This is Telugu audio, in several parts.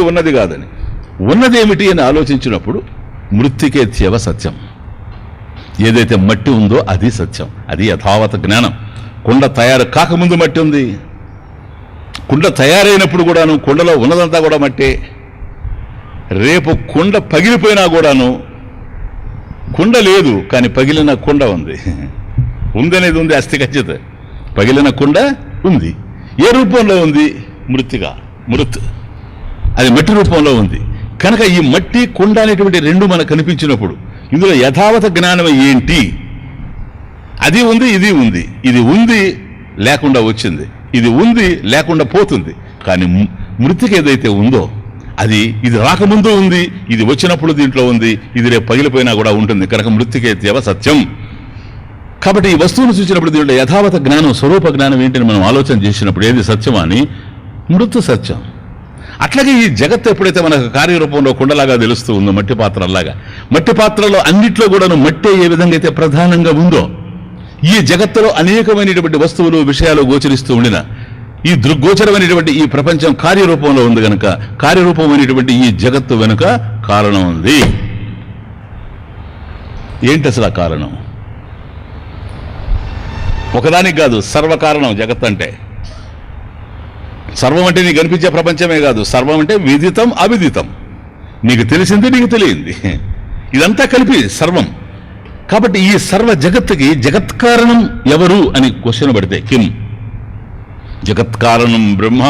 ఉన్నది కాదని. ఉన్నదేమిటి అని ఆలోచించినప్పుడు మృత్తికేత్యవ సత్యం. ఏదైతే మట్టి ఉందో అది సత్యం, అది యథావత జ్ఞానం. కుండ తయారు కాకముందు మట్టి ఉంది, కుండ తయారైనప్పుడు కూడాను కుండలో ఉన్నదంతా కూడా మట్టే. రేపు కుండ పగిలిపోయినా కూడాను కుండ లేదు, కానీ పగిలిన కుండ ఉంది. ఉందనేది ఉంది, అస్థి ఖచ్చిత. పగిలిన కుండ ఉంది. ఏ రూపంలో ఉంది? మృత్తిగా, మృత్, అది మట్టి రూపంలో ఉంది. కనుక ఈ మట్టి కుండ అనేటువంటి రెండు మనకు కనిపించినప్పుడు ఇందులో యథావత జ్ఞానం ఏంటి? అది ఉంది, ఇది ఉంది. ఇది ఉంది లేకుండా వచ్చింది, ఇది ఉంది లేకుండా పోతుంది. కానీ మృతికి ఏదైతే ఉందో అది ఇది రాకముందు ఉంది, ఇది వచ్చినప్పుడు దీంట్లో ఉంది, ఇది రేపు పగిలిపోయినా కూడా ఉంటుంది. కనుక మృతికేత్యవ సత్యం. కాబట్టి ఈ వస్తువును చూసినప్పుడు దీంట్లో యథావత జ్ఞానం, స్వరూప జ్ఞానం ఏంటని మనం ఆలోచన చేసినప్పుడు ఏది సత్యం అని? మృతు సత్యం. అట్లాగే ఈ జగత్తు ఎప్పుడైతే మనకు కార్యరూపంలో కుండలాగా తెలుస్తూ ఉందో, మట్టి పాత్రలాగా, మట్టి పాత్రలో అన్నిట్లో కూడాను మట్టి ఏ విధంగా అయితే ప్రధానంగా ఉందో, ఈ జగత్తులో అనేకమైనటువంటి వస్తువులు, విషయాలు గోచరిస్తూ ఉండిన ఈ దృగ్గోచరమైనటువంటి ఈ ప్రపంచం కార్యరూపంలో ఉంది కనుక కార్యరూపమైనటువంటి ఈ జగత్తు వెనుక కారణం ఉంది. ఏంటి అసలు ఆ కారణం? ఒకదానికి కాదు, సర్వకారణం జగత్ అంటే. సర్వం అంటే నీకు కనిపించే ప్రపంచమే కాదు, సర్వం అంటే విదితం అవిదితం, నీకు తెలిసింది నీకు తెలియంది, ఇదంతా కలిపి సర్వం. కాబట్టి ఈ సర్వ జగత్తుకి జగత్కారణం ఎవరు అని క్వశ్చన్ పడితే కిం జగత్కారణం బ్రహ్మ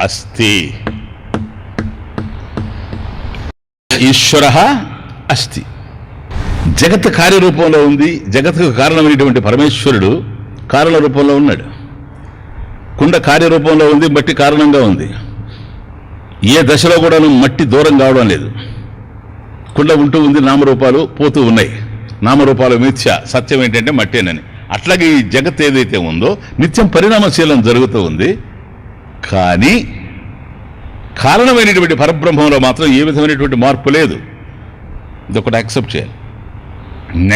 అస్తి, ఈశ్వర అస్తి. జగత్ కార్యరూపంలో ఉంది, జగత్తుకు కారణమైనటువంటి పరమేశ్వరుడు కారణ రూపంలో ఉన్నాడు. కుండ కార్యరూపంలో ఉంది, మట్టి కారణంగా ఉంది. ఏ దశలో కూడా మట్టి దూరం కావడం లేదు. కుండ ఉంటూ ఉంది, నామరూపాలు పోతూ ఉన్నాయి. నామరూపాలు మిథ్య, సత్యం ఏంటంటే మట్టేనని. అట్లాగే ఈ జగత్ ఏదైతే ఉందో నిత్యం పరిణామశీలం జరుగుతూ ఉంది. కానీ కారణమైనటువంటి పరబ్రహ్మంలో మాత్రం ఏ విధమైనటువంటి మార్పు లేదు. ఇదొకటి యాక్సెప్ట్ చేయాలి.